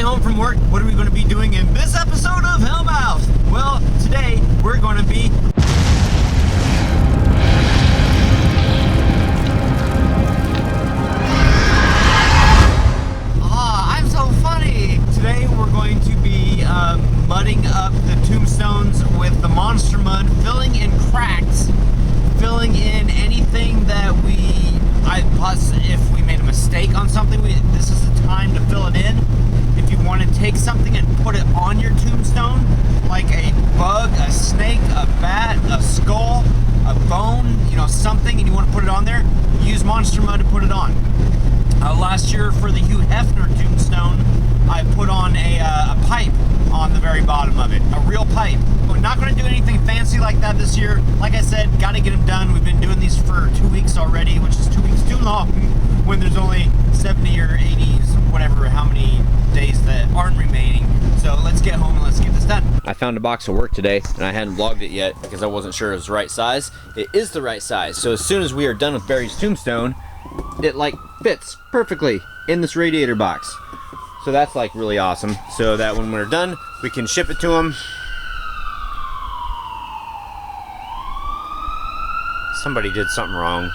home from work, what are we going to be doing in this episode of Hellmouth? Well, today we're going to be... I'm so funny! Today we're going to be mudding up the tombstones with the monster mud, filling in cracks, filling in anything that plus if we made a mistake on something, this is the time to fill it in. If you want to take something and put it on your tombstone, like a bug, a snake, a bat, a skull, a bone, you know, something, and you want to put it on there, use monster mud to put it on. Last year for the Hugh Hefner tombstone, I put on a pipe on the very bottom of it, a real pipe. We're not going to do anything fancy like that this year. Like I said, got to get them done. We've been doing these for 2 weeks already, which is 2 weeks too long when there's only 70 or 80s, whatever, how many days that aren't remaining. So let's get home and let's get this done. I found a box of work today and I hadn't vlogged it yet because I wasn't sure it was the right size. It is the right size. So as soon as we are done with Barry's tombstone, it like fits perfectly in this radiator box. So that's like really awesome. So that when we're done, we can ship it to him. Somebody did something wrong.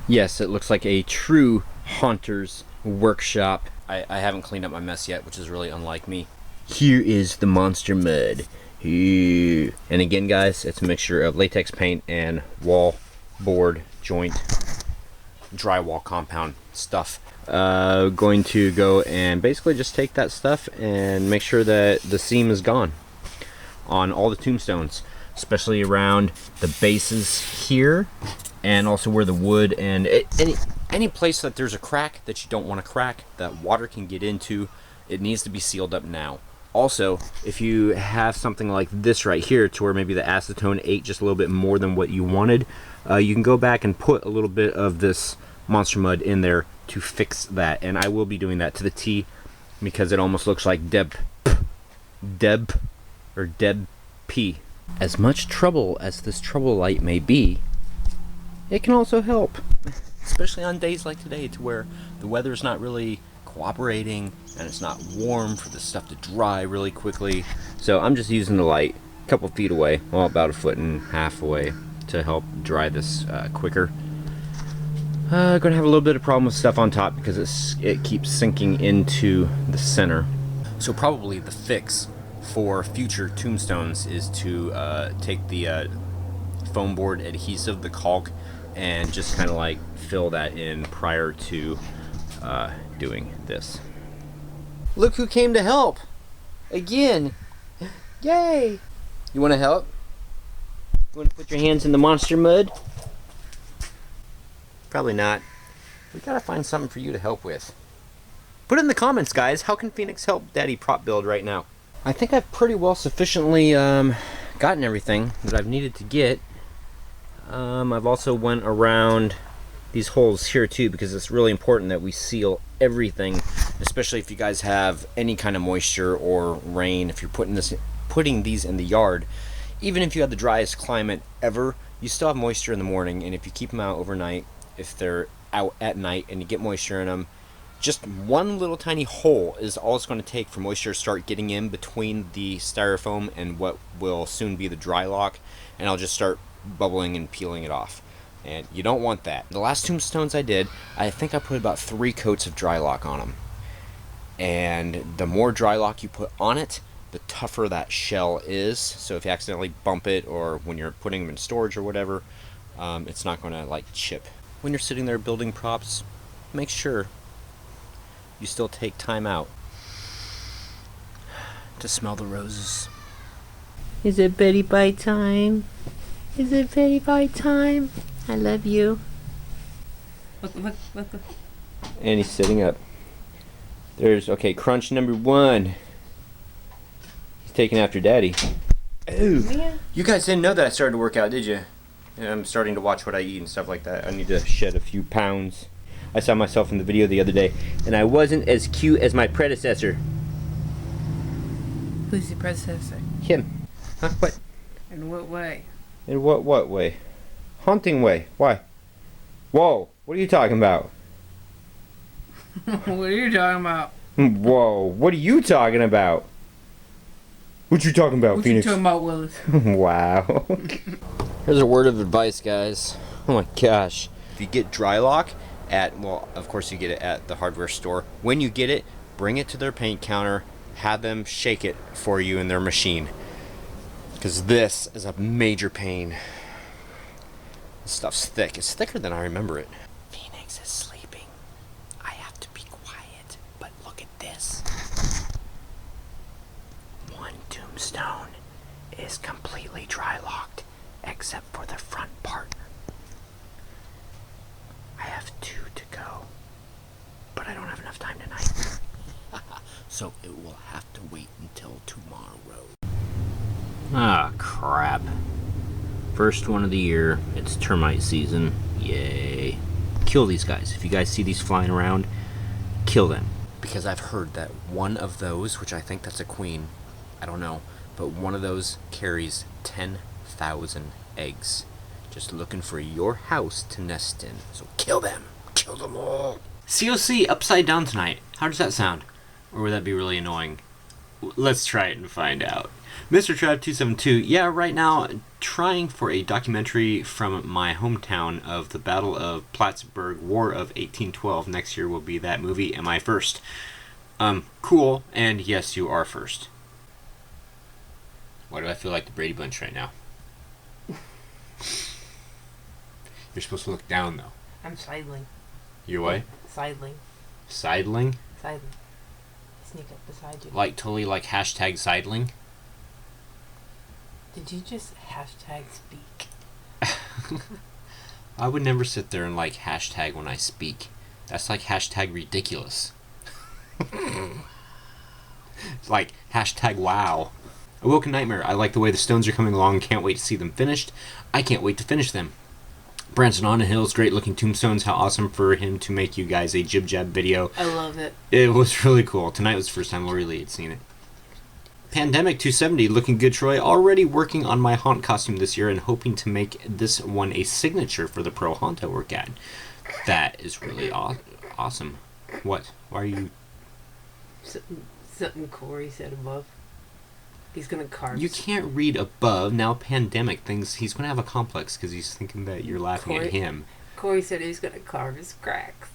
Yes, it looks like a true haunter's workshop. I haven't cleaned up my mess yet, which is really unlike me. Here is the monster mud. Here. And again, guys, it's a mixture of latex paint and wall, board, joint, drywall compound stuff. Going to go and basically just take that stuff and make sure that the seam is gone on all the tombstones, especially around the bases here and also where the wood and any place that there's a crack that you don't want to crack, that water can get into, it needs to be sealed up now. Also, if you have something like this right here to where maybe the acetone ate just a little bit more than what you wanted, you can go back and put a little bit of this monster mud in there to fix that, and I will be doing that to the T because it almost looks like Deb P. As much trouble as this trouble light may be, it can also help, especially on days like today to where the weather's not really cooperating and it's not warm for the stuff to dry really quickly. So I'm just using the light a couple feet away, well, about 1.5 feet away, to help dry this quicker. Gonna have a little bit of problem with stuff on top because it keeps sinking into the center. So probably the fix for future tombstones is to take the foam board adhesive, the caulk, and just kind of like fill that in prior to doing this. Look who came to help again. Yay! You want to help? You want to put your hands in the monster mud? Probably not. We gotta find something for you to help with. Put it in the comments, guys. How can Phoenix help Daddy prop build right now? I think I've pretty well sufficiently gotten everything that I've needed to get. I've also went around these holes here too because it's really important that we seal everything, especially if you guys have any kind of moisture or rain. If you're putting these in the yard, even if you have the driest climate ever, you still have moisture in the morning, and if you keep them out overnight, if they're out at night and you get moisture in them, just one little tiny hole is all it's going to take for moisture to start getting in between the styrofoam and what will soon be the DryLok, and I'll just start bubbling and peeling it off, and you don't want that. The last tombstones I did, I think I put about 3 coats of DryLok on them, and the more DryLok you put on it, the tougher that shell is. So if you accidentally bump it, or when you're putting them in storage or whatever, it's not going to like chip. When you're sitting there building props, make sure you still take time out to smell the roses. Is it Betty Bye time? Is it Betty Bye time? I love you. Look. And he's sitting up. There's, okay, crunch number 1. He's taking after Daddy. Ooh. Man. You guys didn't know that I started to work out, did you? I'm starting to watch what I eat and stuff like that. I need to shed a few pounds. I saw myself in the video the other day, and I wasn't as cute as my predecessor. Who's the predecessor? Him. Huh? What? In what way? In what way? Haunting way. Why? Whoa. What are you talking about? What are you talking about? Whoa, what are you talking about? What you talking about, What Phoenix? you talking about, Willis? Wow. Here's a word of advice, guys. Oh my gosh. If you get DryLok at, well, of course you get it at the hardware store. When you get it, bring it to their paint counter, have them shake it for you in their machine. Because this is a major pain. This stuff's thick. It's thicker than I remember it. Phoenix is sleeping. I have to be quiet, but look at this. One Tombstone is completely dry-locked, except for the front part. I have 2 to go, but I don't have enough time tonight. So it will have to wait until tomorrow. Ah, crap. First one of the year. It's termite season. Yay. Kill these guys. If you guys see these flying around, kill them. Because I've heard that one of those, which I think that's a queen, I don't know, but one of those carries 10,000 eggs. Just looking for your house to nest in. So kill them. Kill them all. COC upside down tonight. How does that sound? Or would that be really annoying? Let's try it and find out. Mr. Trav 272, yeah, right now trying for a documentary from my hometown of the Battle of Plattsburgh, War of 1812. Next year will be that movie. Am I first? Cool, and yes, you are first. Why do I feel like the Brady Bunch right now? You're supposed to look down, though. I'm sidling. Your way? Sidling. Sidling? Sidling. Sneak up beside you. Like, totally like hashtag sidling? Did you just hashtag speak? I would never sit there and like hashtag when I speak. That's like hashtag ridiculous. It's like hashtag wow. Awoken Nightmare. I like the way the stones are coming along. Can't wait to see them finished. I can't wait to finish them. Branson on the Hills, great looking tombstones. How awesome for him to make you guys a jib jab video. I love it. It was really cool. Tonight was the first time Lori Lee had seen it. Pandemic 270, looking good, Troy. Already working on my haunt costume this year and hoping to make this one a signature for the pro haunt I work at. That is really awesome. What? Why are you... Something Corey said above. He's gonna carve. You can't read above. Now pandemic things. He's gonna have a complex because he's thinking that you're laughing at him. Corey said he's gonna carve his cracks.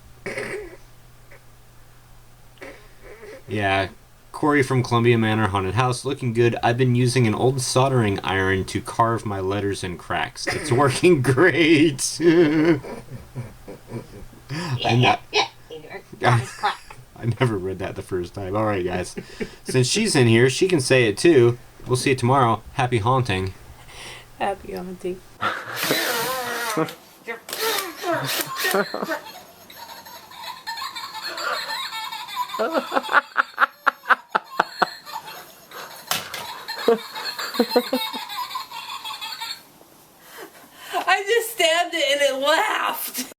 Yeah. Corey from Columbia Manor Haunted House, looking good. I've been using an old soldering iron to carve my letters and cracks. It's working great. I never read that the first time. Alright, guys. Since she's in here, she can say it too. We'll see you tomorrow. Happy haunting. Happy haunting. I just stabbed it and it laughed.